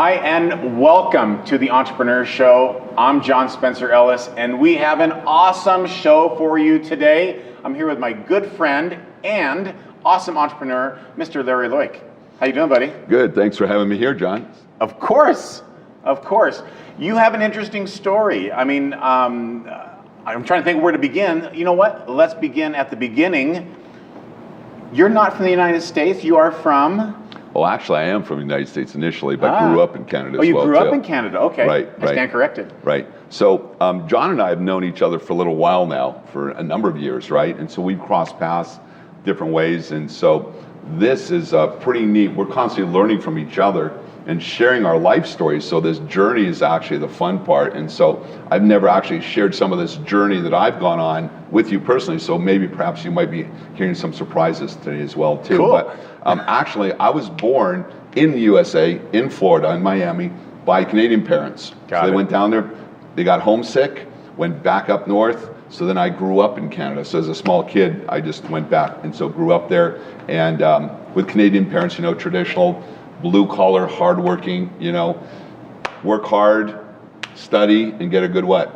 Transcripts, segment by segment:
Hi, and welcome to the Entrepreneur Show. I'm John Spencer Ellis, and we have an awesome show for you today. I'm here with my good friend and awesome entrepreneur, Mr. Larry Loik. How you doing, buddy? Good. Thanks for having me here, John. Of course. You have an interesting story. I mean, I'm trying to think where to begin. You know what? Let's begin at the beginning. You're not from the United States. You are from... Well, actually, I am from the United States initially, but grew up in Canada as well. Oh, you grew up in Canada. Okay. Right. I stand corrected. Right. So John and I have known each other for a little while now, for a number of years, right? And so we've crossed paths different ways. And so this is pretty neat. We're constantly learning from each other and sharing our life stories. So this journey is actually the fun part. And so I've never actually shared some of this journey that I've gone on with you personally. So maybe perhaps you might be hearing some surprises today as well too. Cool. But actually, I was born in the USA, in Florida, in Miami, by Canadian parents. So they went down there, they got homesick, went back up north. So then I grew up in Canada. So as a small kid, I just went back and so grew up there. And with Canadian parents, you know, traditional, blue collar, hardworking, you know, work hard, study, and get a good what?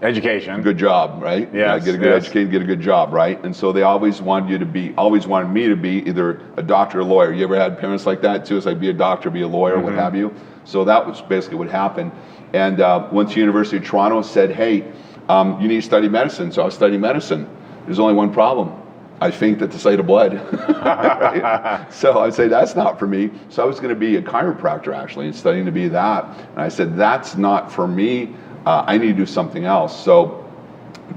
Education. Good job, right? Yes. Get a good education, get a good job, right? And so they always wanted me to be either a doctor or a lawyer. You ever had parents like that too? It's like be a doctor, be a lawyer, what have you. So that was basically what happened. And went to University of Toronto, said, hey, you need to study medicine. So I was studying medicine. There's only one problem. I faint at the sight of blood. Right? So I say, that's not for me. So I was going to be a chiropractor actually and studying to be that. And I said, that's not for me. I need to do something else. So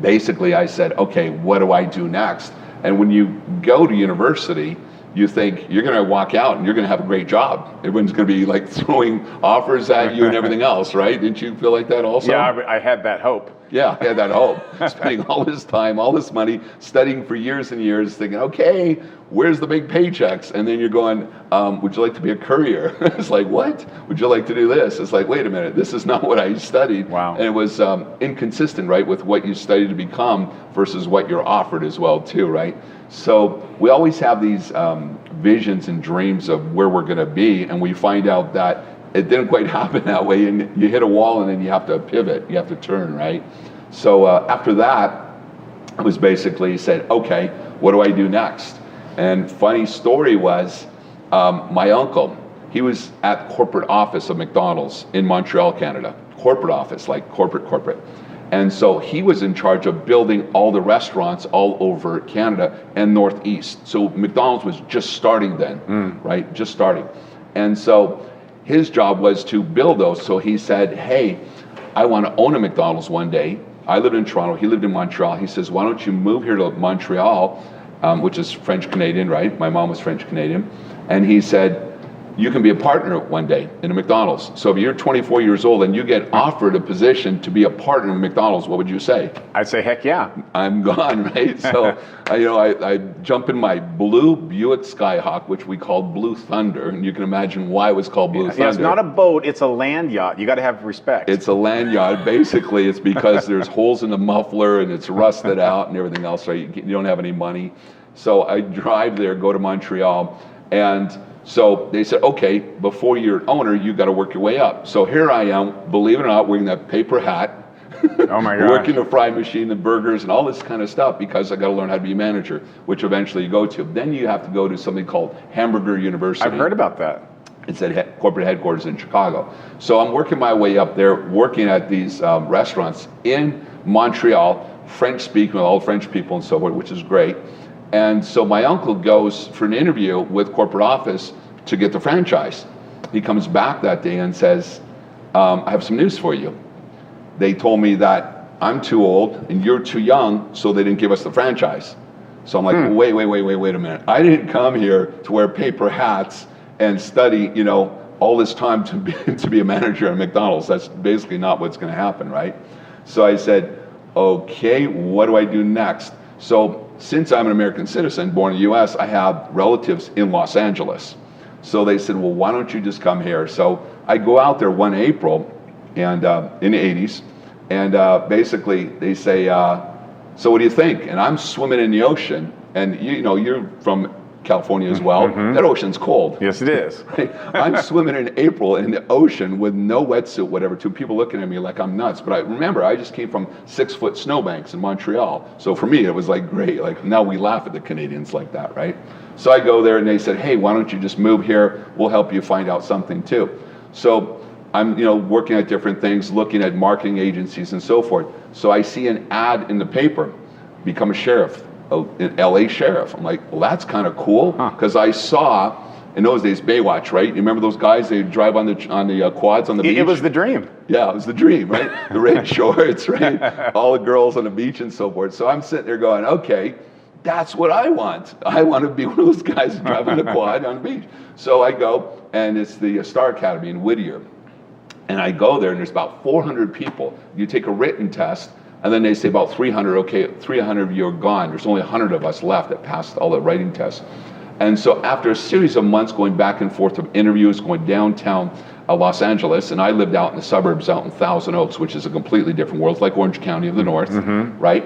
basically I said, okay, what do I do next? And when you go to university, you think you're going to walk out and you're going to have a great job. Everyone's going to be like throwing offers at you and everything else, right? Didn't you feel like that also? Yeah, I had that hope. Yeah, I had that hope. Spending all this time, all this money, studying for years and years, thinking, okay, where's the big paychecks? And then you're going, would you like to be a courier? It's like, what? Would you like to do this? It's like, wait a minute, this is not what I studied. Wow. And it was inconsistent, right, with what you studied to become versus what you're offered as well, too, right? So we always have these visions and dreams of where we're going to be, and we find out that it didn't quite happen that way, and you hit a wall, and then you have to pivot, you have to turn, right? So after that, I was basically said, okay, what do I do next? And funny story was, my uncle, he was at corporate office of McDonald's in Montreal, Canada. Corporate office, like corporate. And so he was in charge of building all the restaurants all over Canada and Northeast. So McDonald's was just starting then, right? Just starting. And so his job was to build those. So he said, hey, I want to own a McDonald's one day. I lived in Toronto, he lived in Montreal. He says, why don't you move here to Montreal, which is French-Canadian, right? My mom was French-Canadian. And he said, you can be a partner one day in a McDonald's. So if you're 24 years old and you get offered a position to be a partner in McDonald's, what would you say? I'd say, heck yeah. I'm gone, right? So I jump in my blue Buick Skyhawk, which we called Blue Thunder, and you can imagine why it was called Blue Thunder. Yeah, it's not a boat, it's a land yacht. You got to have respect. It's a land yacht. Basically, it's because there's holes in the muffler and it's rusted out and everything else, right? You don't have any money. So I drive there, go to Montreal, and so they said, okay, before you're owner, you got to work your way up. So here I am, believe it or not, wearing that paper hat. Oh my gosh. Working the fry machine, the burgers, and all this kind of stuff because I got to learn how to be a manager, which eventually you go to. Then you have to go to something called Hamburger University. I've heard about that. It's at corporate headquarters in Chicago. So I'm working my way up there, working at these restaurants in Montreal, French speaking with all French people and so forth, which is great. And so my uncle goes for an interview with corporate office to get the franchise. He comes back that day and says, I have some news for you. They told me that I'm too old and you're too young, so they didn't give us the franchise. So I'm like, wait a minute. I didn't come here to wear paper hats and study, you know, all this time to be a manager at McDonald's. That's basically not what's going to happen, right? So I said, okay, what do I do next? So since I'm an American citizen, born in the US, I have relatives in Los Angeles. So they said, well, why don't you just come here? So I go out there one April and in the 80s, and basically they say, so what do you think? And I'm swimming in the ocean, and you know, you're from California as well. That ocean's cold. Yes, it is. I'm swimming in April in the ocean with no wetsuit, whatever, to people looking at me like I'm nuts. But I remember, I just came from 6-foot snowbanks in Montreal. So for me, it was like great. Like now we laugh at the Canadians like that, right? So I go there and they said, hey, why don't you just move here? We'll help you find out something too. So I'm working at different things, looking at marketing agencies and so forth. So I see an ad in the paper, become a sheriff, an LA sheriff. I'm like, well, that's kind of cool, because I saw in those days Baywatch, right? You remember those guys? They drive on the quads on the beach. It was the dream. Yeah, it was the dream, right? The red shorts, right? All the girls on the beach and so forth. So I'm sitting there going, okay, that's what I want. I want to be one of those guys driving the quad on the beach. So I go, and it's the Star Academy in Whittier. And I go there, and there's about 400 people. You take a written test, and then they say about 300, okay, 300 of you are gone. There's only 100 of us left that passed all the writing tests. And so after a series of months going back and forth of interviews, going downtown Los Angeles, and I lived out in the suburbs out in Thousand Oaks, which is a completely different world. It's like Orange County of the North, right?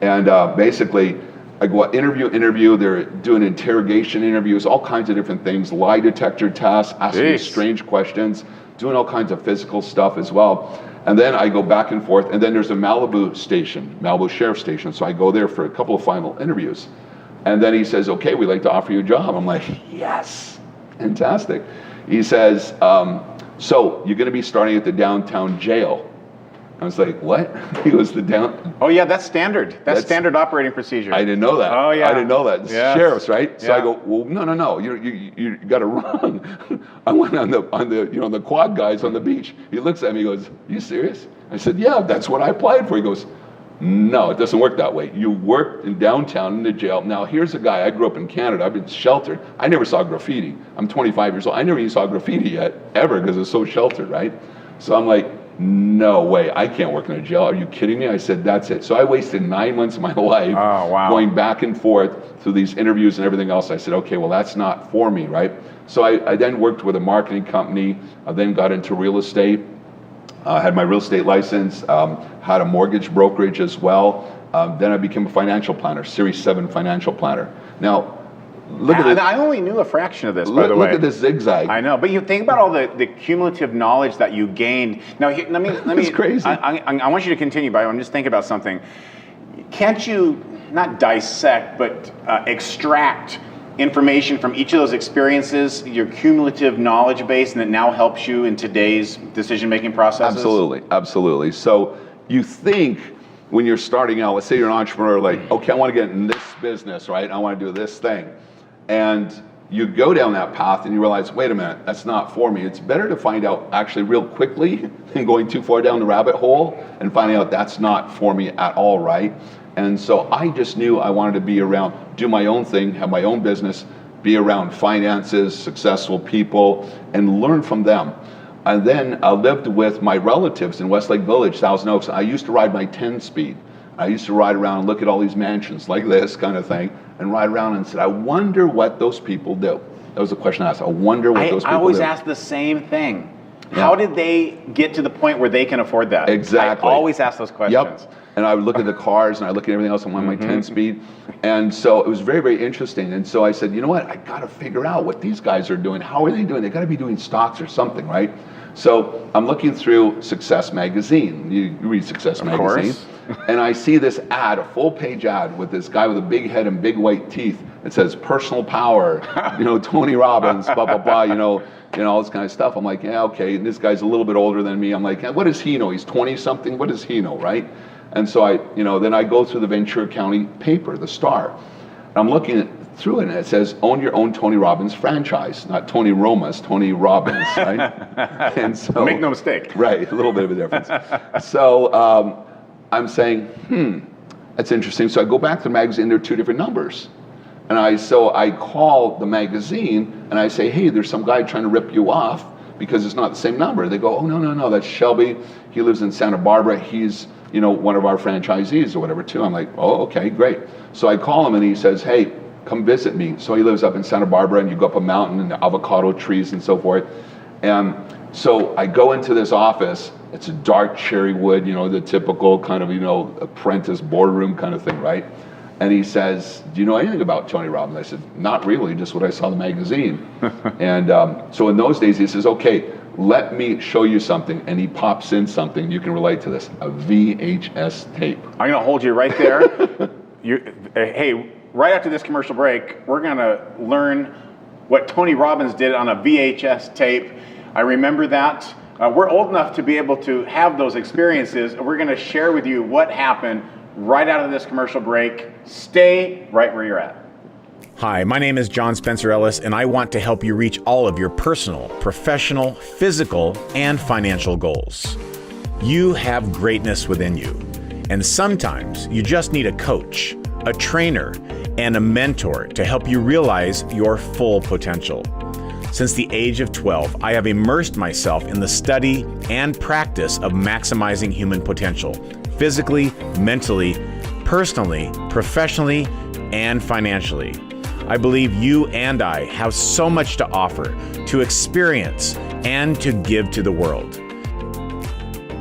And basically, I go interview, they're doing interrogation interviews, all kinds of different things, lie detector tests, asking me strange questions, doing all kinds of physical stuff as well. And then I go back and forth, and then there's a Malibu station, Malibu Sheriff Station, so I go there for a couple of final interviews. And then he says, okay, we'd like to offer you a job. I'm like, yes, fantastic. He says, so you're gonna be starting at the downtown jail. I was like, what? He goes, the down. Oh yeah, that's standard. That's standard operating procedure. I didn't know that. Oh yeah. I didn't know that. It's sheriffs, right? So Yeah. I go, well, no. You got it wrong. I went on the quad guys on the beach. He looks at me, he goes, you serious? I said, yeah, that's what I applied for. He goes, no, it doesn't work that way. You work in downtown in the jail. Now here's a guy. I grew up in Canada. I've been sheltered. I never saw graffiti. I'm 25 years old. I never even saw graffiti yet, ever, because it's so sheltered, right? So I'm like, no way, I can't work in a jail. Are you kidding me? I said, that's it. So I wasted 9 months of my life going back and forth through these interviews and everything else. I said, okay, well, that's not for me, right? So I then worked with a marketing company. I then got into real estate, had my real estate license, had a mortgage brokerage as well. Then I became a financial planner, Series 7 financial planner. Now, look at this. I only knew a fraction of this, by the way. Look at this zigzag. I know, but you think about all the cumulative knowledge that you gained. Now, let me. It's crazy. I want you to continue, but I'm just thinking about something. Can't you not dissect, but extract information from each of those experiences, your cumulative knowledge base, and it now helps you in today's decision-making processes? Absolutely. So you think when you're starting out, let's say you're an entrepreneur, like, okay, I want to get in this business, right? I want to do this thing. And you go down that path and you realize, wait a minute, that's not for me. It's better to find out actually real quickly than going too far down the rabbit hole and finding out that's not for me at all, right? And so I just knew I wanted to be around, do my own thing, have my own business, be around finances, successful people, and learn from them. And then I lived with my relatives in Westlake Village, Thousand Oaks. I used to ride my 10-speed. I used to ride around and look at all these mansions like this kind of thing, and ride around and said, I wonder what those people do. That was the question I asked. I wonder what those people do. I always ask the same thing. Yeah. How did they get to the point where they can afford that? Exactly. I always ask those questions. Yep. And I would look at the cars and I look at everything else. I'm on my 10-speed. And so it was very, very interesting. And so I said, you know what? I got to figure out what these guys are doing. How are they doing? They got to be doing stocks or something, right? So I'm looking through Success Magazine. You read Success Magazine. Course. And I see this ad, a full-page ad with this guy with a big head and big white teeth. It says personal power, Tony Robbins, blah, blah, blah, all this kind of stuff. I'm like, yeah, okay. And this guy's a little bit older than me. I'm like, what does he know? He's 20-something. What does he know, right? And so then I go through the Ventura County paper, the Star. And I'm looking through it, and it says, own your own Tony Robbins franchise. Not Tony Romas, Tony Robbins, right? And so, make no mistake. Right, a little bit of a difference. So I'm saying, that's interesting. So I go back to the magazine, there are two different numbers. And I call the magazine, and I say, hey, there's some guy trying to rip you off because it's not the same number. They go, oh, no, that's Shelby. He lives in Santa Barbara. He's one of our franchisees or whatever too. I'm like, oh, okay, great. So I call him and he says, hey, come visit me. So he lives up in Santa Barbara, and you go up a mountain and the avocado trees and so forth. And so I go into this office. It's a dark cherry wood, the typical kind of, apprentice boardroom kind of thing, right? And he says, do you know anything about Tony Robbins? I said, not really, just what I saw in the magazine. And so in those days, he says, okay, let me show you something. And he pops in something, you can relate to this, a VHS tape. I'm gonna hold you right there. Hey, right after this commercial break, we're gonna learn what Tony Robbins did on a VHS tape. I remember that. We're old enough to be able to have those experiences. We're gonna share with you what happened right out of this commercial break. Stay right where you're at. Hi, my name is John Spencer Ellis, and I want to help you reach all of your personal, professional, physical, and financial goals. You have greatness within you, and sometimes you just need a coach, a trainer, and a mentor to help you realize your full potential. Since the age of 12, I have immersed myself in the study and practice of maximizing human potential, physically, mentally, personally, professionally, and financially. I believe you and I have so much to offer, to experience, and to give to the world.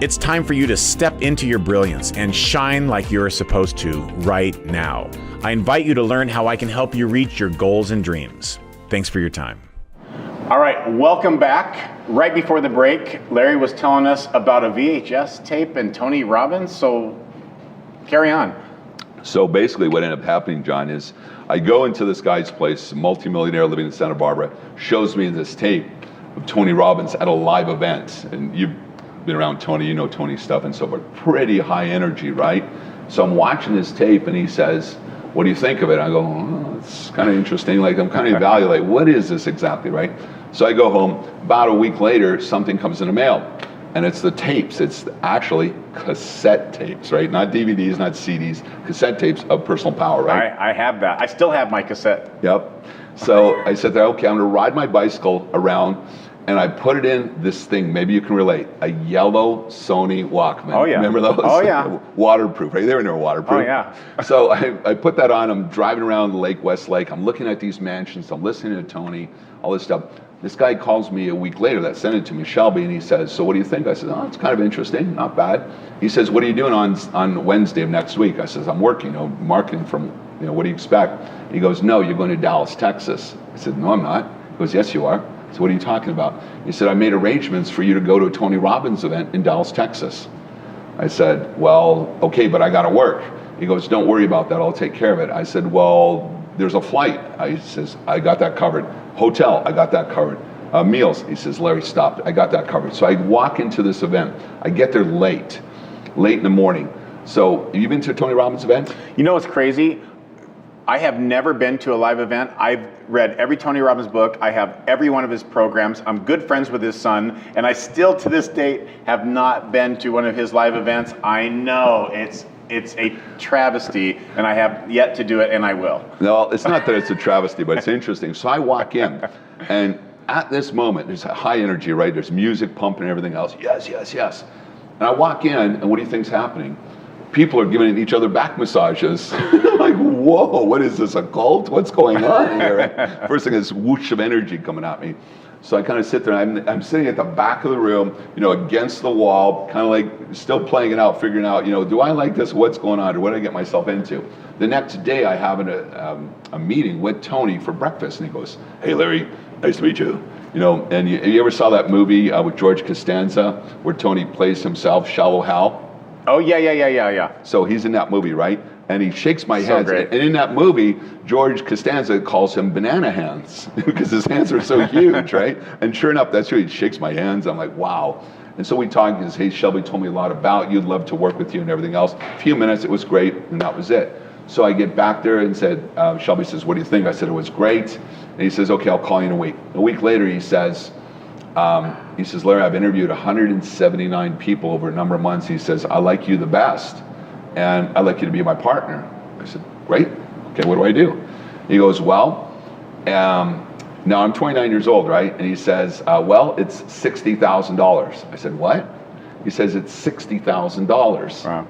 It's time for you to step into your brilliance and shine like you're supposed to right now. I invite you to learn how I can help you reach your goals and dreams. Thanks for your time. All right, welcome back. Right before the break, Larry was telling us about a VHS tape and Tony Robbins, so carry on. So basically what ended up happening, John, is I go into this guy's place, a multimillionaire living in Santa Barbara, shows me this tape of Tony Robbins at a live event. And you've been around Tony, you know Tony's stuff and so forth. Pretty high energy, right? So I'm watching this tape and he says, what do you think of it? I go, oh, it's kind of interesting. Like I'm kind of evaluating, what is this exactly, right? So I go home. About a week later, something comes in the mail. And it's the tapes. It's actually cassette tapes, right? Not DVDs, not CDs, cassette tapes of Personal Power, right? I have that. I still have my cassette. Yep. So I said, okay, I'm gonna ride my bicycle around, and I put it in this thing, maybe you can relate, a yellow Sony Walkman. Oh yeah. Remember those? Oh yeah. Waterproof, right? They were never waterproof. Oh yeah. So I put that on, I'm driving around the lake, West Lake, I'm looking at these mansions, I'm listening to Tony, all this stuff. This guy calls me a week later that sent it to me, Shelby, and he says, so what do you think? I said, oh, it's kind of interesting, not bad. He says, what are you doing on Wednesday of next week? I says, I'm working, marketing from, what do you expect? He goes, no, you're going to Dallas, Texas. I said, no, I'm not. He goes, yes, you are. So what are you talking about? He said, I made arrangements for you to go to a Tony Robbins event in Dallas, Texas. I said, well, okay, but I got to work. He goes, don't worry about that, I'll take care of it. I said, well, there's a flight. He says, I got that covered. Hotel, I got that covered. Meals, he says, Larry, stop, I got that covered. So I walk into this event. I get there late in the morning. So have you been to a Tony Robbins event? You know what's crazy? I have never been to a live event. I've read every Tony Robbins book. I have every one of his programs. I'm good friends with his son, and I still to this date have not been to one of his live events. I know it's a travesty, and I have yet to do it, and I will. No, it's not that it's a travesty, but it's interesting. So I walk in, and at this moment, there's a high energy, right? There's music pumping and everything else. Yes, yes, yes. And I walk in, and what do you think's happening? People are giving each other back massages. Like, whoa, what is this, a cult? What's going on here? Right? First thing is whoosh of energy coming at me. So I kind of sit there, and I'm sitting at the back of the room, against the wall, kind of like still playing it out, figuring out, do I like this? What's going on? Or what did I get myself into? The next day, I have a meeting with Tony for breakfast, and he goes, hey, Larry, nice to meet you. And you ever saw that movie with George Costanza where Tony plays himself, Shallow Hal? Oh, yeah. So he's in that movie, right? And he shakes my hands. Great. And in that movie, George Costanza calls him banana hands because his hands are so huge, right? And sure enough, that's true. He shakes my hands. I'm like, wow. And so we talked. He says, hey, Shelby told me a lot about you. Love to work with you and everything else. A few minutes, it was great, and that was it. So I get back there and said, Shelby says, what do you think? I said, it was great. And he says, okay, I'll call you in a week. A week later, he says, Larry, I've interviewed 179 people over a number of months. He says, I like you the best, and I'd like you to be my partner. I said, great. Okay, what do I do? He goes, well, now I'm 29 years old, right? And he says, well, it's $60,000. I said, what? He says, it's $60,000. Wow.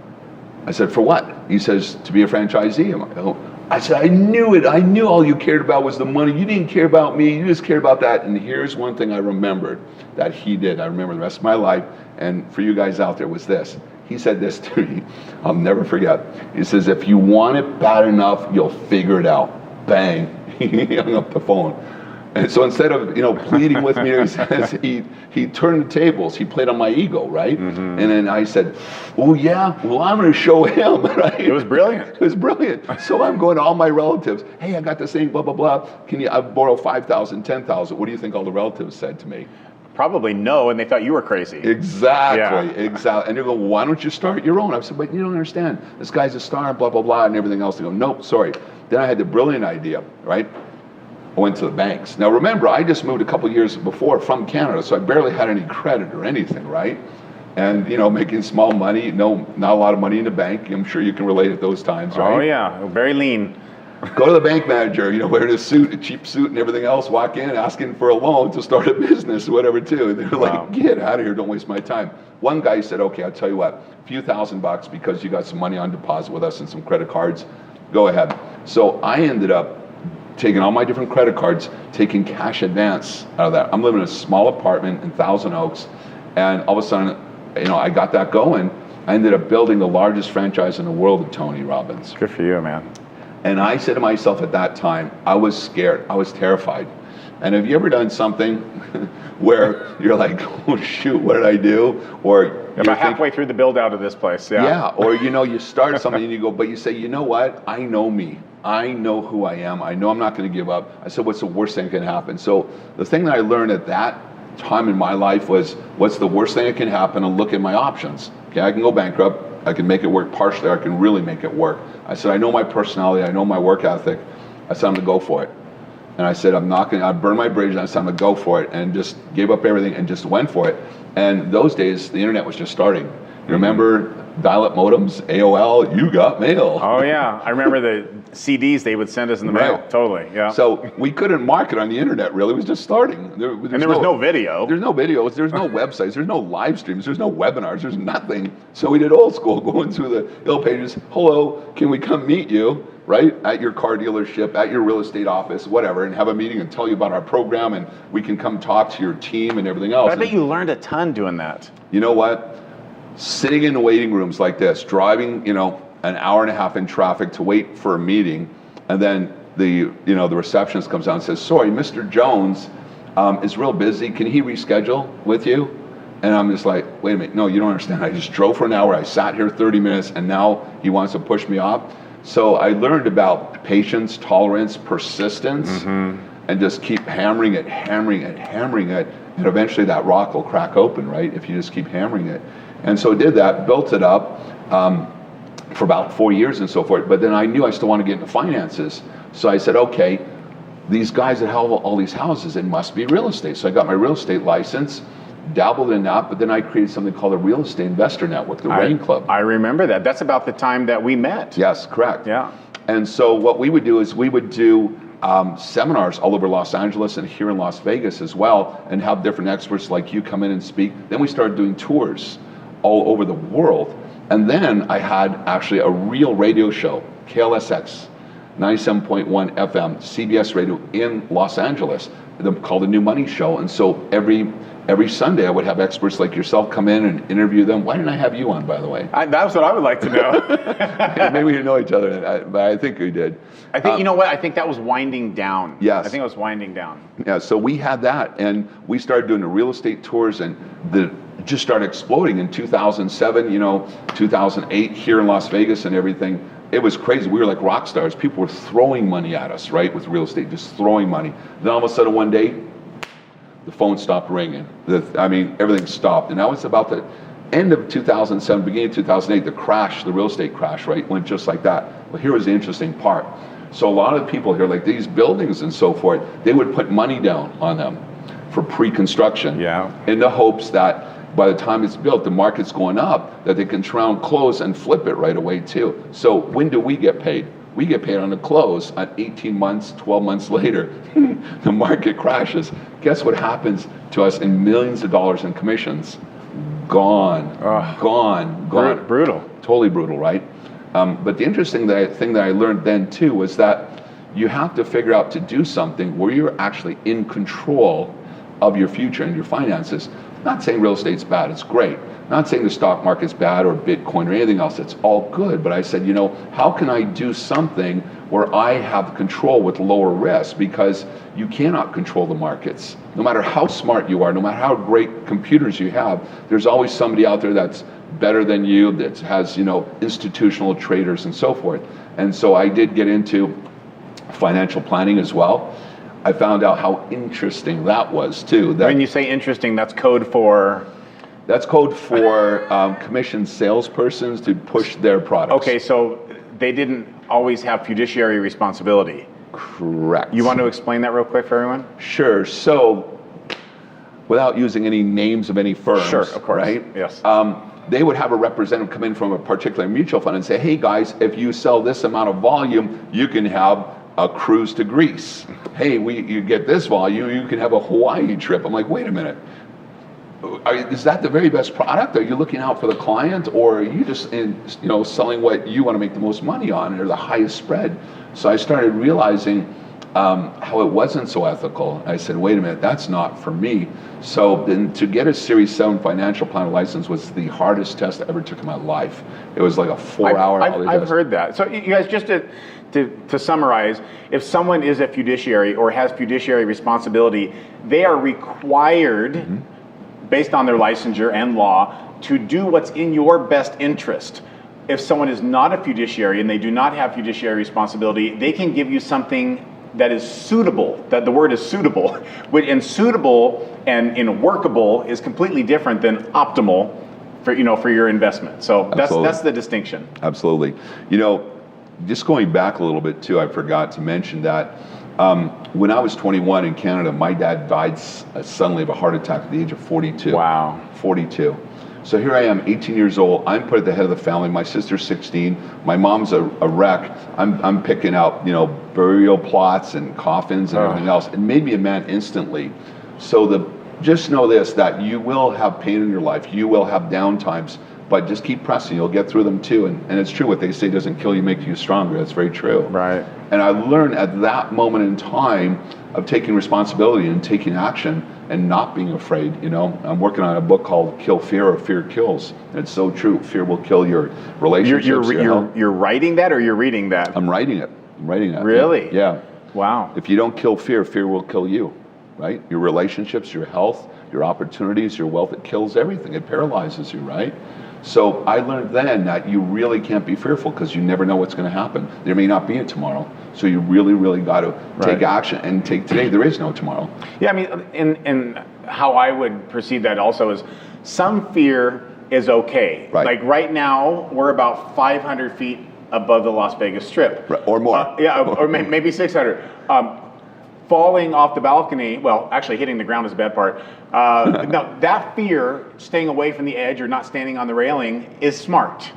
I said, for what? He says, to be a franchisee. I'm like, oh. I said, I knew it. I knew all you cared about was the money. You didn't care about me. You just cared about that. And here's one thing I remembered that he did. I remember the rest of my life. And for you guys out there was this. He said this to me, I'll never forget. He says, if you want it bad enough, you'll figure it out. Bang, he hung up the phone. And so instead of pleading with me, he says he turned the tables. He played on my ego, right? And then I said, "Oh yeah, well I'm going to show him." Right? It was brilliant. It was brilliant. So I'm going to all my relatives. Hey, I got this thing. Blah blah blah. Can I borrow 5,000, 10,000? What do you think all the relatives said to me? Probably no, and they thought you were crazy. Exactly. And they go, well, why don't you start your own? I said, but you don't understand. This guy's a star, blah blah blah, and everything else. They go, nope, sorry. Then I had the brilliant idea, right? I went to the banks. Now remember, I just moved a couple years before from Canada, so I barely had any credit or anything, right? And making small money, not a lot of money in the bank. I'm sure you can relate at those times, right? Oh yeah, very lean. Go to the bank manager, wearing a cheap suit and everything else, walk in asking for a loan to start a business or whatever too. And they're like, get out of here, don't waste my time. One guy said, okay, I'll tell you what, a few $1,000 because you got some money on deposit with us and some credit cards, go ahead. So I ended up taking all my different credit cards, taking cash advance out of that. I'm living in a small apartment in Thousand Oaks, and all of a sudden, I got that going. I ended up building the largest franchise in the world of Tony Robbins. Good for you, man. And I said to myself at that time, I was scared, I was terrified. And have you ever done something where you're like, oh shoot, what did I do? Or about halfway through the build out of this place, yeah. Yeah, or you start something and you go, but you say, you know what? I know me. I know who I am. I know I'm not going to give up. I said, what's the worst thing that can happen? So the thing that I learned at that time in my life was, what's the worst thing that can happen, and look at my options. Okay, I can go bankrupt. I can make it work partially. I can really make it work. I said, I know my personality. I know my work ethic. I said, I'm going to go for it. And I said, I burned my bridge, and I said, I'm going to go for it, and just gave up everything and just went for it. And those days, the internet was just starting. You remember dial-up modems, AOL, you got mail. Oh yeah, I remember the CDs they would send us in the mail. Totally, yeah. So we couldn't market on the internet really, it was just starting. There was no video. There's no videos, there's no websites, there's no live streams, there's no webinars, there's nothing. So we did old school, going through the Yellow Pages, hello, can we come meet you, right? At your car dealership, at your real estate office, whatever, and have a meeting and tell you about our program, and we can come talk to your team and everything else. But I bet you learned a ton doing that. You know what? Sitting in waiting rooms like this, driving, an hour and a half in traffic to wait for a meeting, and then the receptionist comes down and says, sorry, Mr. Jones is real busy. Can he reschedule with you? And I'm just like, wait a minute, no, you don't understand. I just drove for an hour, I sat here 30 minutes, and now he wants to push me off. So I learned about patience, tolerance, persistence, and just keep hammering it, and eventually that rock will crack open, right? If you just keep hammering it. And so I did that, built it up for about 4 years and so forth. But then I knew I still wanted to get into finances. So I said, okay, these guys that have all these houses, it must be real estate. So I got my real estate license, dabbled in that, but then I created something called a Real Estate Investor Network, the RAIN Club. I remember that. That's about the time that we met. Yes, correct. Yeah. And so what we would do is we would do seminars all over Los Angeles and here in Las Vegas as well, and have different experts like you come in and speak. Then we started doing tours all over the world. And then I had actually a real radio show, KLSX, 97.1 FM, CBS radio in Los Angeles, called The New Money Show. And so every Sunday I would have experts like yourself come in and interview them. Why didn't I have you on, by the way? That's what I would like to know. Maybe we didn't know each other, but I think we did. I think, you know what, I think that was winding down. Yes. I think it was winding down. Yeah, so we had that, and we started doing the real estate tours, and just started exploding in 2007, 2008 here in Las Vegas and everything. It was crazy. We were like rock stars. People were throwing money at us, right, with real estate, just throwing money. Then all of a sudden one day, the phone stopped ringing. Everything stopped. And that was about the end of 2007, beginning of 2008, the real estate crash, right, went just like that. Well, here was the interesting part. So a lot of people here, like these buildings and so forth, they would put money down on them for pre-construction, in the hopes that by the time it's built, the market's going up, that they can turn around, close, and flip it right away too. So when do we get paid? We get paid on the close at 18 months, 12 months later. The market crashes. Guess what happens to us in millions of dollars in commissions? Gone. Gone. Brutal. Totally brutal, right? But the interesting thing that I learned then too was that you have to figure out to do something where you're actually in control of your future and your finances. Not saying real estate's bad, it's great. Not saying the stock market's bad or Bitcoin or anything else, it's all good. But I said, how can I do something where I have control with lower risk? Because you cannot control the markets. No matter how smart you are, no matter how great computers you have, there's always somebody out there that's better than you, that has, institutional traders and so forth. And so I did get into financial planning as well. I found out how interesting that was too. When you say interesting, that's code for? That's code for commissioned salespersons to push their products. Okay, so they didn't always have fiduciary responsibility. Correct. You want to explain that real quick for everyone? Sure. So, without using any names of any firms, sure, of course. Right? Yes. They would have a representative come in from a particular mutual fund and say, hey guys, if you sell this amount of volume, you can have a cruise to Greece. Hey, you get this volume, you can have a Hawaii trip. I'm like, wait a minute. Is that the very best product? Are you looking out for the client, or are you just selling what you want to make the most money on or the highest spread? So I started realizing how it wasn't so ethical. I said, wait a minute, that's not for me. So then to get a Series 7 financial planner license was the hardest test I ever took in my life. It was like a 4-hour. I've heard that. So you guys, just to summarize, if someone is a fiduciary or has fiduciary responsibility, they are required, based on their licensure and law, to do what's in your best interest. If someone is not a fiduciary and they do not have fiduciary responsibility, they can give you something that is suitable, that the word is suitable, and suitable and workable is completely different than optimal for your investment. So that's the distinction. Absolutely. Just going back a little bit too, I forgot to mention that when I was 21 in Canada, my dad died suddenly of a heart attack at the age of 42. Wow. 42. So here I am, 18 years old. I'm put at the head of the family. My sister's 16. My mom's a wreck. I'm picking out, burial plots and coffins and everything else. It made me a man instantly. So just know this, that you will have pain in your life. You will have down times, but just keep pressing. You'll get through them too. And it's true what they say, doesn't kill you, make you stronger. That's very true. Right. And I learned at that moment in time of taking responsibility and taking action and not being afraid. I'm working on a book called Kill Fear, or Fear Kills. And it's so true. Fear will kill your relationships. You're writing that, or you're reading that? I'm writing it. Really? Yeah. Wow. If you don't kill fear, fear will kill you, right? Your relationships, your health, your opportunities, your wealth, it kills everything. It paralyzes you, right? So I learned then that you really can't be fearful, because you never know what's going to happen. There may not be a tomorrow. So you really, really got to take action and take today. There is no tomorrow. Yeah, I mean, and how I would perceive that also is some fear is okay. Right. Like right now, we're about 500 feet above the Las Vegas Strip. Right. Or more. Or maybe 600. Falling off the balcony, well, actually hitting the ground is the bad part. No, that fear, staying away from the edge or not standing on the railing, is smart,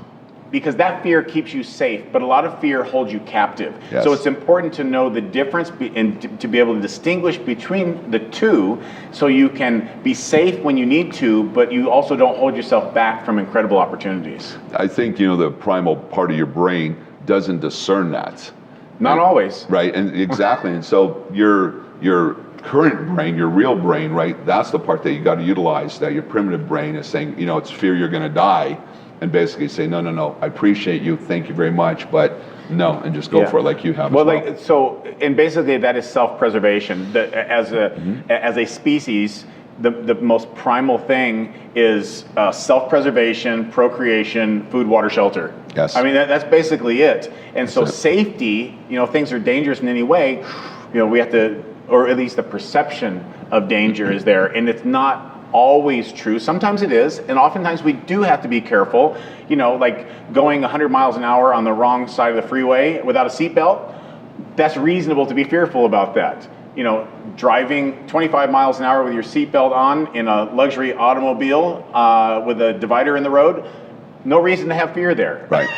because that fear keeps you safe, but a lot of fear holds you captive. Yes. So it's important to know the difference and to be able to distinguish between the two, so you can be safe when you need to, but you also don't hold yourself back from incredible opportunities. I think, the primal part of your brain doesn't discern that. Not always. Right, and exactly. And so your current brain, your real brain, right, that's the part that you got to utilize, that your primitive brain is saying, it's fear you're going to die, and basically say, no, I appreciate you, thank you very much, but no, and just go for it like you have. Well, and basically that is self-preservation. As a species, the most primal thing is self-preservation, procreation, food, water, shelter. Yes. I mean, that's basically it. And so safety, things are dangerous in any way, we have to, or at least the perception of danger is there, and it's not always true. Sometimes it is, and oftentimes we do have to be careful, like going 100 miles an hour on the wrong side of the freeway without a seatbelt. That's reasonable to be fearful about that. Driving 25 miles an hour with your seatbelt on in a luxury automobile with a divider in the road, no reason to have fear there. Right.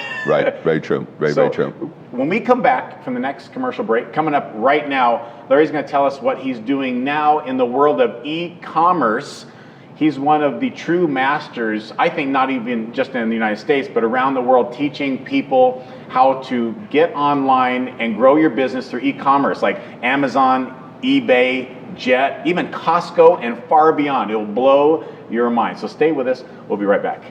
Very true. Very true. When we come back from the next commercial break, coming up right now, Larry's going to tell us what he's doing now in the world of e-commerce. He's one of the true masters, I think, not even just in the United States, but around the world, teaching people how to get online and grow your business through e-commerce, like Amazon, eBay, Jet, even Costco, and far beyond. It will blow your mind. So stay with us. We'll be right back.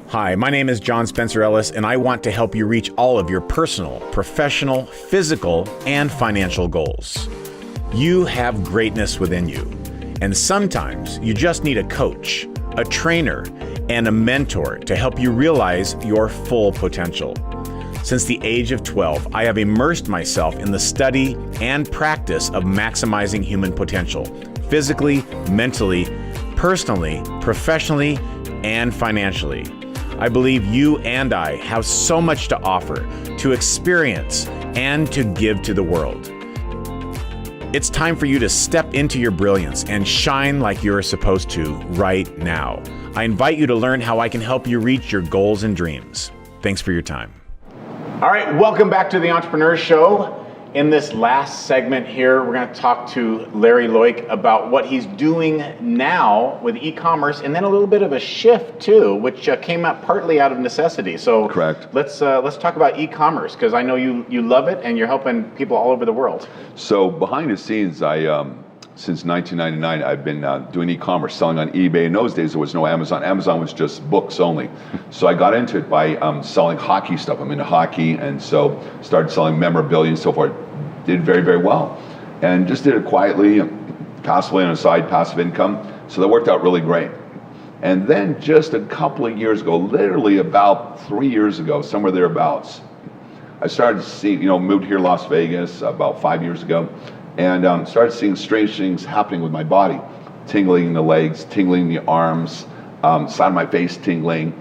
Hi, my name is John Spencer Ellis, and I want to help you reach all of your personal, professional, physical, and financial goals. You have greatness within you, and sometimes you just need a coach, a trainer, and a mentor to help you realize your full potential. Since the age of 12, I have immersed myself in the study and practice of maximizing human potential, physically, mentally, personally, professionally, and financially. I believe you and I have so much to offer, to experience, and to give to the world. It's time for you to step into your brilliance and shine like you're supposed to right now. I invite you to learn how I can help you reach your goals and dreams. Thanks for your time. All right, welcome back to the Entrepreneur Show. In this last segment here, we're going to talk to Larry Loik about what he's doing now with e-commerce, and then a little bit of a shift too, which came up partly out of necessity. So correct. Let's talk about e-commerce, because I know you love it and you're helping people all over the world. So behind the scenes, since 1999, I've been doing e-commerce, selling on eBay. In those days, there was no Amazon. Amazon was just books only. So I got into it by selling hockey stuff. I'm into hockey, and so started selling memorabilia and so forth. Did very, very well. And just did it quietly, passively on the side, passive income. So that worked out really great. And then just a couple of years ago, literally about 3 years ago, somewhere thereabouts, I started to see, moved here to Las Vegas about 5 years ago, and started seeing strange things happening with my body. Tingling in the legs, tingling in the arms, side of my face tingling,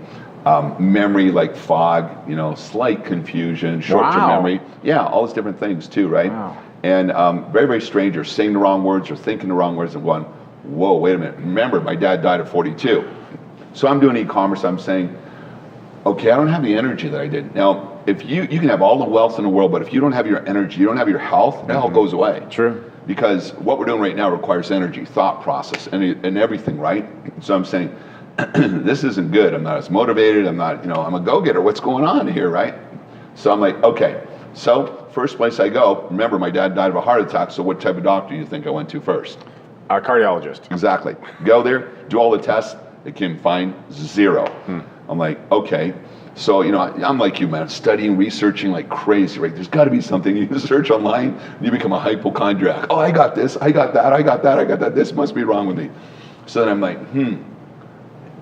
memory like fog, slight confusion, short-term memory. Yeah, all those different things too, right? Wow. And very, very strange, or saying the wrong words or thinking the wrong words and going, whoa, wait a minute. Remember, my dad died at 42. So I'm doing e-commerce, I'm saying, okay, I don't have the energy that I did. Now, if you can have all the wealth in the world, but if you don't have your energy, you don't have your health, that all goes away. True. Because what we're doing right now requires energy, thought process, and everything, right? So I'm saying, this isn't good. I'm not as motivated. I'm not, I'm a go-getter. What's going on here, right? So I'm like, okay. So first place I go, remember my dad died of a heart attack, so what type of doctor do you think I went to first? A cardiologist. Exactly. Go there, do all the tests, it came fine, 0. I'm like, okay. So, I'm like you, man, studying, researching like crazy, right? There's got to be something. You search online, and you become a hypochondriac. Oh, I got this, I got that, I got that, I got that. This must be wrong with me. So then I'm like,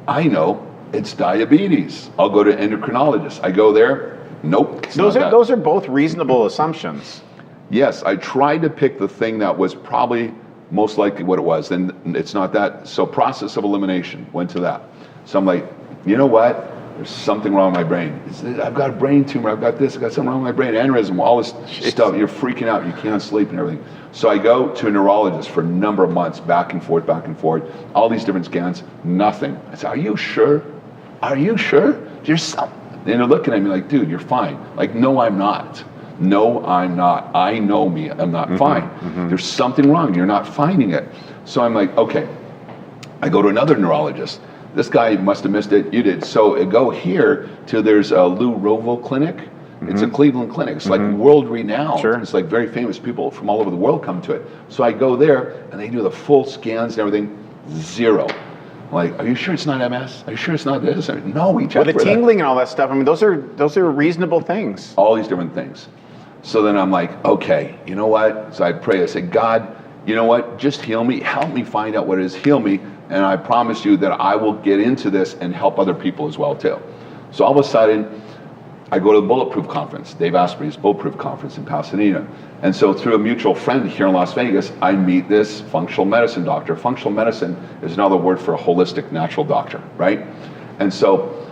I know, it's diabetes. I'll go to endocrinologist. I go there, nope. Those are both reasonable assumptions. Yes, I tried to pick the thing that was probably most likely what it was, and it's not that. So process of elimination, went to that. So I'm like, you know what? There's something wrong with my brain. I've got a brain tumor, I've got this, I've got something wrong with my brain, aneurysm, all this stuff. You're freaking out, you can't sleep and everything. So I go to a neurologist for a number of months, back and forth, all these different scans, nothing. I said, are you sure? Are you sure? There's something. And they're looking at me like, dude, you're fine. Like, no, I'm not. No, I'm not. I know me, I'm not fine. There's something wrong, you're not finding it. So I'm like, okay. I go to another neurologist. This guy must have missed it, you did. So I go here to, there's a Lou Rovo clinic. It's a Cleveland clinic. It's like world renowned. Sure. It's like very famous people from all over the world come to it. So I go there and they do the full scans and everything, 0. I'm like, are you sure it's not MS? Are you sure it's not this? No, we checked. Well, the tingling and all that stuff, those are reasonable things. All these different things. So then I'm like, okay, you know what? So I pray, I say, God, you know what? Just heal me, help me find out what it is, heal me, and I promise you that I will get into this and help other people as well too. So all of a sudden, I go to the Bulletproof Conference, Dave Asprey's Bulletproof Conference in Pasadena. And so through a mutual friend here in Las Vegas, I meet this functional medicine doctor. Functional medicine is another word for a holistic natural doctor, right? And so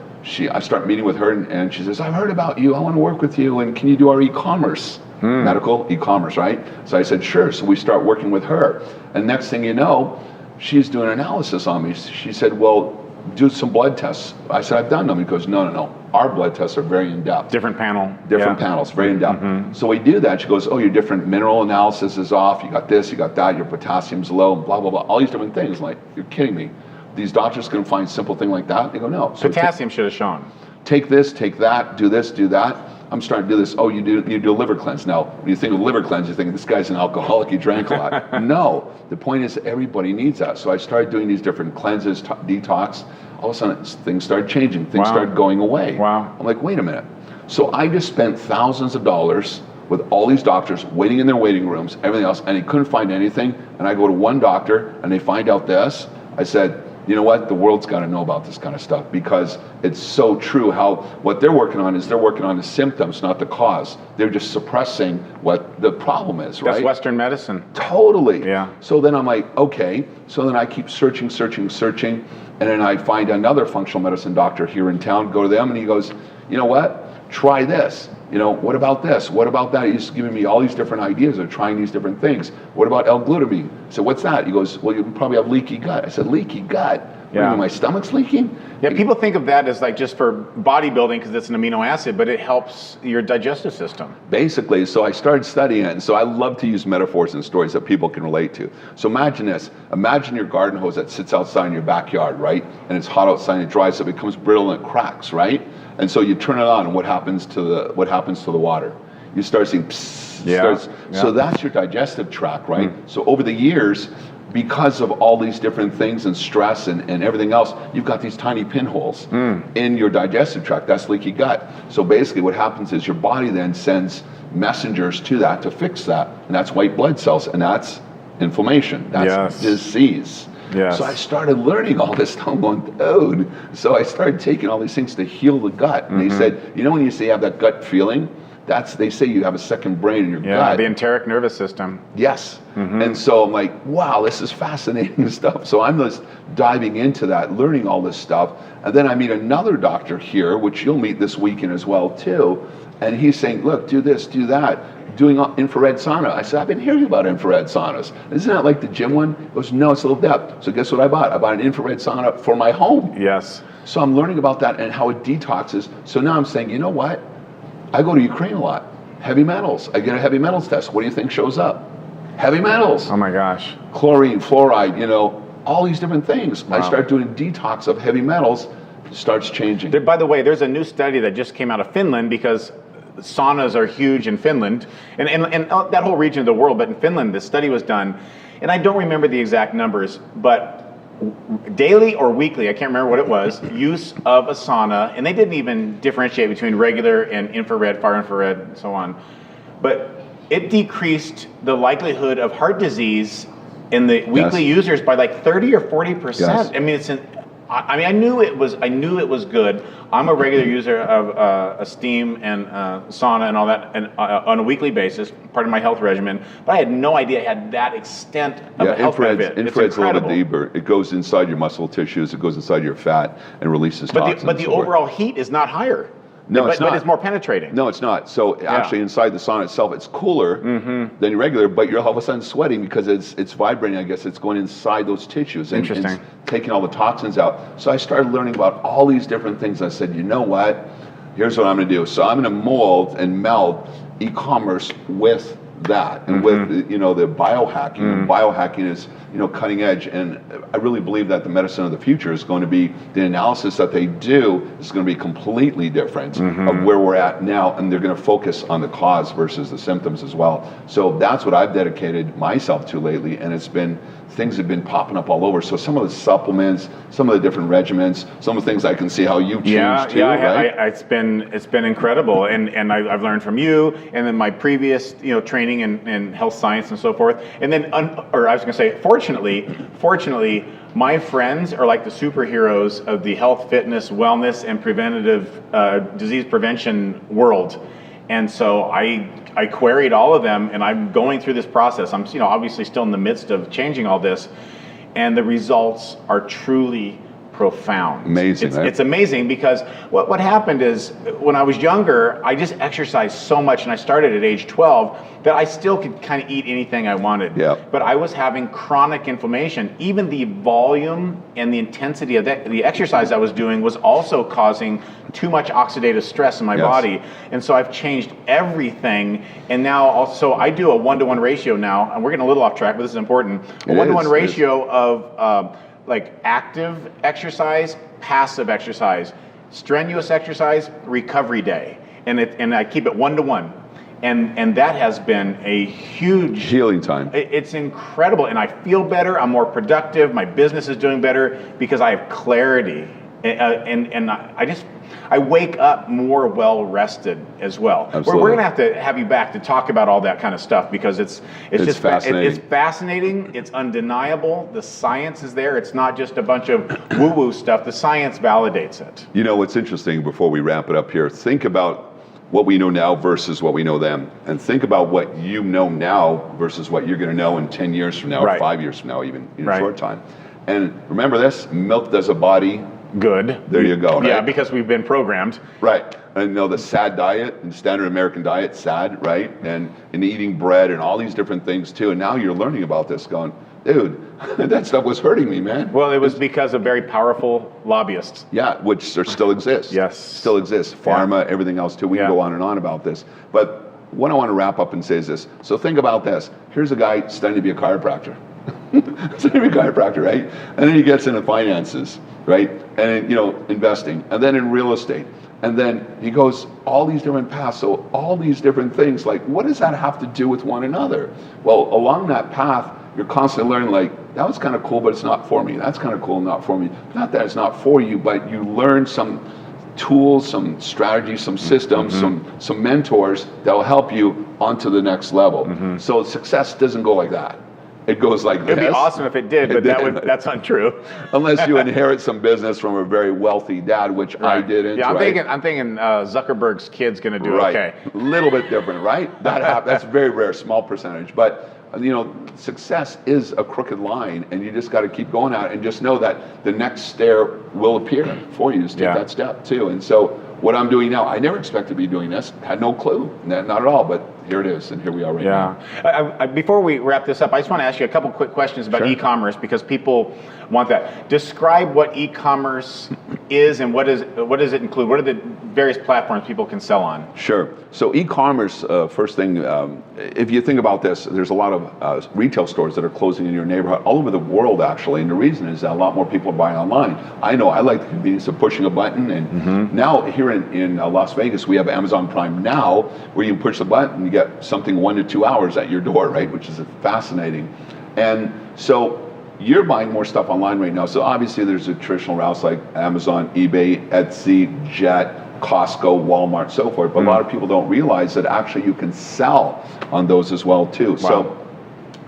I start meeting with her and she says, I've heard about you, I want to work with you, and can you do our e-commerce? Medical e-commerce, right? So I said, sure. So we start working with her. And next thing you know, she's doing analysis on me. She said, well, do some blood tests. I said, I've done them. He goes, no. Our blood tests are very in-depth. Different panel. Different panels, very in-depth. So we do that. She goes, oh, your different mineral analysis is off. You got this, you got that. Your potassium's low, blah, blah, blah. All these different things. Like, you're kidding me. These doctors can find simple thing like that? They go, no. So potassium should have shown. Take this, take that, do this, do that. I'm starting to do this. Oh, you do a liver cleanse. Now, when you think of liver cleanse, you think this guy's an alcoholic, he drank a lot. No, the point is everybody needs that. So I started doing these different cleanses, detox. All of a sudden, things started changing. Things started going away. Wow. I'm like, wait a minute. So I just spent thousands of dollars with all these doctors waiting in their waiting rooms, everything else, and they couldn't find anything. And I go to one doctor and they find out this. I said, you know what? The world's got to know about this kind of stuff, because it's so true how what they're working on is they're working on the symptoms, not the cause. They're just suppressing what the problem is, right? That's Western medicine. Totally. Yeah. So then I'm like, okay. So then I keep searching. And then I find another functional medicine doctor here in town, go to them, and he goes, you know what? Try this. You know, what about this? What about that? He's giving me all these different ideas of trying these different things. What about L-glutamine? I said, what's that? He goes, well, you probably have leaky gut. I said, leaky gut? What do you mean, my stomach's leaking? Yeah, people think of that as like just for bodybuilding because it's an amino acid, but it helps your digestive system. Basically, so I started studying it, and so I love to use metaphors and stories that people can relate to. So imagine this. Imagine your garden hose that sits outside in your backyard, right? And it's hot outside and it dries, so it becomes brittle and it cracks, right? And so you turn it on, and what happens to the water? You start seeing psst. So that's your digestive tract, right? So over the years, because of all these different things and stress and everything else, you've got these tiny pinholes in your digestive tract. That's leaky gut. So basically what happens is your body then sends messengers to that to fix that. And that's white blood cells, and that's inflammation. That's disease. Yes. So I started learning all this stuff. I'm going, dude. So I started taking all these things to heal the gut. And they said, you know, when you say you have that gut feeling, they say you have a second brain in your gut. Yeah, the enteric nervous system. Yes. And so I'm like, wow, this is fascinating stuff. So I'm just diving into that, learning all this stuff. And then I meet another doctor here, which you'll meet this weekend as well too. And he's saying, look, do this, do that. Doing infrared sauna. I said, I've been hearing about infrared saunas. Isn't that like the gym one? He goes, no, it's a little depth. So guess what I bought? I bought an infrared sauna for my home. Yes. So I'm learning about that and how it detoxes. So now I'm saying, you know what? I go to Ukraine a lot. Heavy metals. I get a heavy metals test. What do you think shows up? Heavy metals. Oh my gosh. Chlorine, fluoride, you know, all these different things. Wow. I start doing detox of heavy metals, starts changing. By the way, there's a new study that just came out of Finland, because saunas are huge in Finland and that whole region of the world, but in Finland this study was done, and I don't remember the exact numbers, but daily or weekly, I can't remember what it was, use of a sauna, and they didn't even differentiate between regular and infrared, far infrared, and so on, but it decreased the likelihood of heart disease in the weekly users by like 30 or 40%. Yes. I mean, I knew it was good. I'm a regular user of a steam and sauna and all that, and on a weekly basis, part of my health regimen. But I had no idea it had that extent of a health benefit. Infrared's a little bit deeper. It goes inside your muscle tissues. It goes inside your fat and releases toxins. But the overall heat is not higher. No, it's not. But it's more penetrating. No, it's not. So actually inside the sauna itself, it's cooler than your regular, but you're all of a sudden sweating because it's vibrating, I guess. It's going inside those tissues. And Interesting. it's taking all the toxins out. So I started learning about all these different things. I said, you know what? Here's what I'm going to do. So I'm going to mold and meld e-commerce with that and with the biohacking. Biohacking is cutting edge, and I really believe that the medicine of the future is going to be the analysis that they do is going to be completely different of where we're at now, and they're going to focus on the cause versus the symptoms as well. So that's what I've dedicated myself to lately, and things have been popping up all over. So some of the supplements, some of the different regimens, some of the things I can see how you've changed too, right? It's been incredible, and I've learned from you, and then my previous training in health science and so forth, and then fortunately, my friends are like the superheroes of the health, fitness, wellness, and preventative disease prevention world, and so I queried all of them, and I'm going through this process. I'm obviously still in the midst of changing all this, and the results are truly profound. Amazing. It's amazing, because what happened is when I was younger, I just exercised so much, and I started at age 12 that I still could kind of eat anything I wanted. Yeah. But I was having chronic inflammation. Even the volume and the intensity of the exercise I was doing was also causing too much oxidative stress in my body. And so I've changed everything, and now also I do a 1-to-1 ratio now, and we're getting a little off track, but this is important. A 1-to-1 ratio of like active exercise, passive exercise, strenuous exercise, recovery day. and I keep it 1-to-1. And that has been a huge healing time. It's incredible, and I feel better. I'm more productive. My business is doing better because I have clarity, and I wake up more well rested as well. Absolutely. We're going to have you back to talk about all that kind of stuff because it's just fascinating. It's fascinating. It's undeniable. The science is there. It's not just a bunch of woo-woo stuff. The science validates it. You know what's interesting? Before we wrap it up here, think about what we know now versus what we know then, and think about what you know now versus what you're going to know in 10 years from now, or 5 years from now, even in a short time. And remember this: milk does a body good. There you go. Right? Yeah, because we've been programmed. Right. And you know the SAD diet and standard American diet, SAD, right? And eating bread and all these different things too. And now you're learning about this, going, dude, that stuff was hurting me, man. Well, it was because of very powerful lobbyists. Yeah, which still exists. Yes. Still exists. Pharma, everything else too. We can go on and on about this. But what I want to wrap up and say is this. So think about this. Here's a guy studying to be a chiropractor. Studying to be a chiropractor, right? And then he gets into finances, right? And investing. And then in real estate. And then he goes all these different paths. So all these different things, like what does that have to do with one another? Well, along that path, you're constantly learning, like, that was kind of cool, but it's not for me. That's kind of cool, not for me. Not that it's not for you, but you learn some tools, some strategies, some systems, some mentors that will help you onto the next level. So success doesn't go like that. It goes like this. It'd be awesome if it did, but that's untrue. Unless you inherit some business from a very wealthy dad, which I didn't. Yeah, I'm thinking Zuckerberg's kid's going to do okay. A little bit different, right? That's very rare, small percentage. But success is a crooked line, and you just got to keep going at it, and just know that the next stair will appear for you. Just take that step too. And so what I'm doing now, I never expected to be doing this. Had no clue, not at all. But here it is, and here we are right now. Before we wrap this up, I just want to ask you a couple quick questions about e-commerce, because people want that. Describe what e-commerce is, and what does it include? What are the various platforms people can sell on? Sure. So e-commerce, first thing, if you think about this, there's a lot of retail stores that are closing in your neighborhood all over the world, actually, and the reason is that a lot more people are buying online. I know I like the convenience of pushing a button, and now here in Las Vegas, we have Amazon Prime Now, where you push the button and you get something 1 to 2 hours at your door, right? Which is fascinating. And so you're buying more stuff online right now. So obviously there's the traditional routes like Amazon, eBay, Etsy, Jet, Costco, Walmart, so forth. But a lot of people don't realize that actually you can sell on those as well too. Wow. So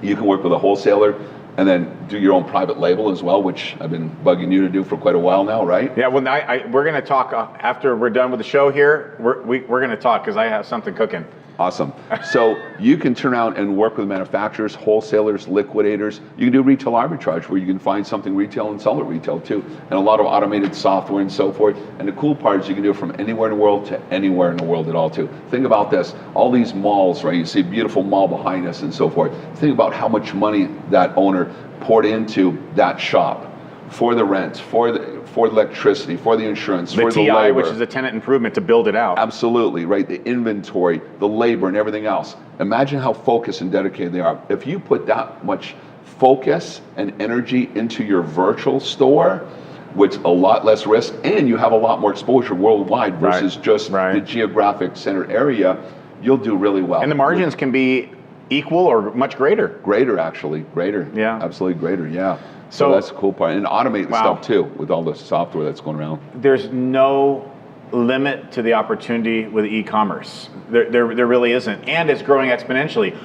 you can work with a wholesaler and then do your own private label as well, which I've been bugging you to do for quite a while now, right? Yeah, well, we're going to talk after we're done with the show here. We're going to talk because I have something cooking. Awesome. So you can turn out and work with manufacturers, wholesalers, liquidators. You can do retail arbitrage where you can find something retail and sell it retail too. And a lot of automated software and so forth. And the cool part is you can do it from anywhere in the world to anywhere in the world at all too. Think about this. All these malls, right? You see a beautiful mall behind us and so forth. Think about how much money that owner poured into that shop for the rent, for the electricity, for the insurance, for the labor. Which is a tenant improvement to build it out. Absolutely, right? The inventory, the labor, and everything else. Imagine how focused and dedicated they are. If you put that much focus and energy into your virtual store, with a lot less risk, and you have a lot more exposure worldwide versus just the geographic center area, you'll do really well. And the margins can be equal or much greater. Greater, actually. Greater. Yeah. Absolutely greater, yeah. So that's the cool part. And automate the stuff too with all the software that's going around. There's no limit to the opportunity with e-commerce. There really isn't. And it's growing exponentially.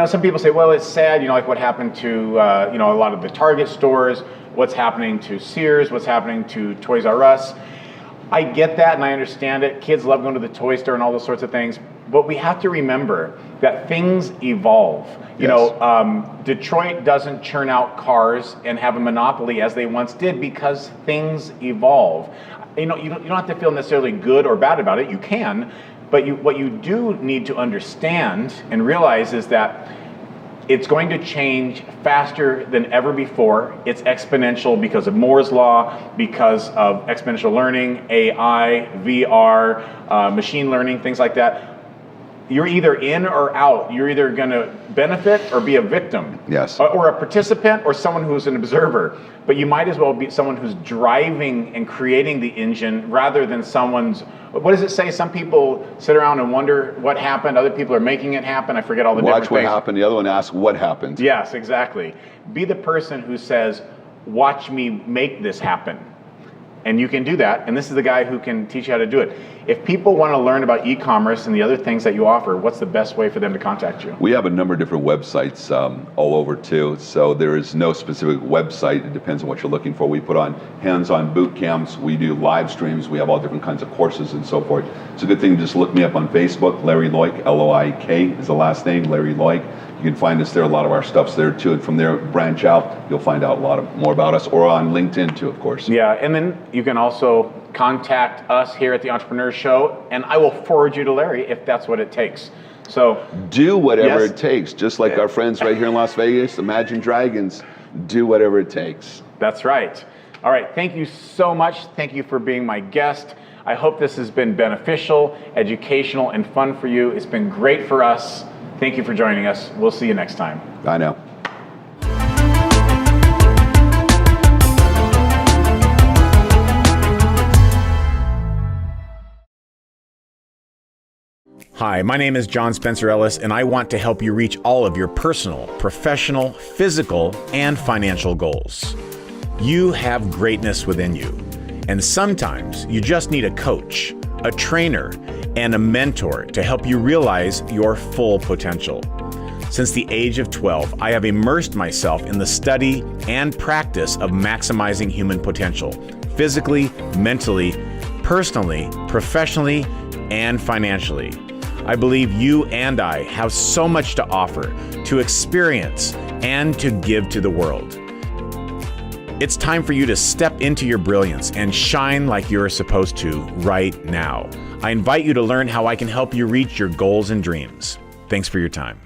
Some people say, well, it's sad, like what happened to, a lot of the Target stores, what's happening to Sears, what's happening to Toys R Us. I get that and I understand it. Kids love going to the toy store and all those sorts of things. But we have to remember that things evolve. Detroit doesn't churn out cars and have a monopoly as they once did because things evolve. You don't have to feel necessarily good or bad about it. You can, but what you do need to understand and realize is that it's going to change faster than ever before. It's exponential because of Moore's Law, because of exponential learning, AI, VR, machine learning, things like that. you're either in or out. You're either going to benefit or be a victim. Yes. Or a participant or someone who's an observer. But you might as well be someone who's driving and creating the engine rather than someone's, what does it say? Some people sit around and wonder what happened. Other people are making it happen. I forget all the different things. Watch what happened. The other one asks what happened. Yes, exactly. Be the person who says, watch me make this happen. And you can do that, and this is the guy who can teach you how to do it. If people want to learn about e-commerce and the other things that you offer, what's the best way for them to contact you? We have a number of different websites all over too, so there is no specific website. It depends on what you're looking for. We put on hands-on boot camps, we do live streams, we have all different kinds of courses and so forth. It's a good thing to just look me up on Facebook, Larry Loik, L-O-I-K is the last name, Larry Loik. You can find us there, a lot of our stuff's there too, and from there, branch out, you'll find out a lot more about us, or on LinkedIn too, of course. Yeah, and then you can also contact us here at the Entrepreneur Show, and I will forward you to Larry if that's what it takes. So do whatever it takes, just like our friends right here in Las Vegas, Imagine Dragons, do whatever it takes. That's right. All right, thank you so much. Thank you for being my guest. I hope this has been beneficial, educational, and fun for you. It's been great for us. Thank you for joining us. We'll see you next time. I know. Hi, my name is John Spencer Ellis, and I want to help you reach all of your personal, professional, physical, and financial goals. You have greatness within you, and sometimes you just need a coach, a trainer, and a mentor to help you realize your full potential. Since the age of 12, I have immersed myself in the study and practice of maximizing human potential, physically, mentally, personally, professionally, and financially. I believe you and I have so much to offer, to experience, and to give to the world. It's time for you to step into your brilliance and shine like you're supposed to right now. I invite you to learn how I can help you reach your goals and dreams. Thanks for your time.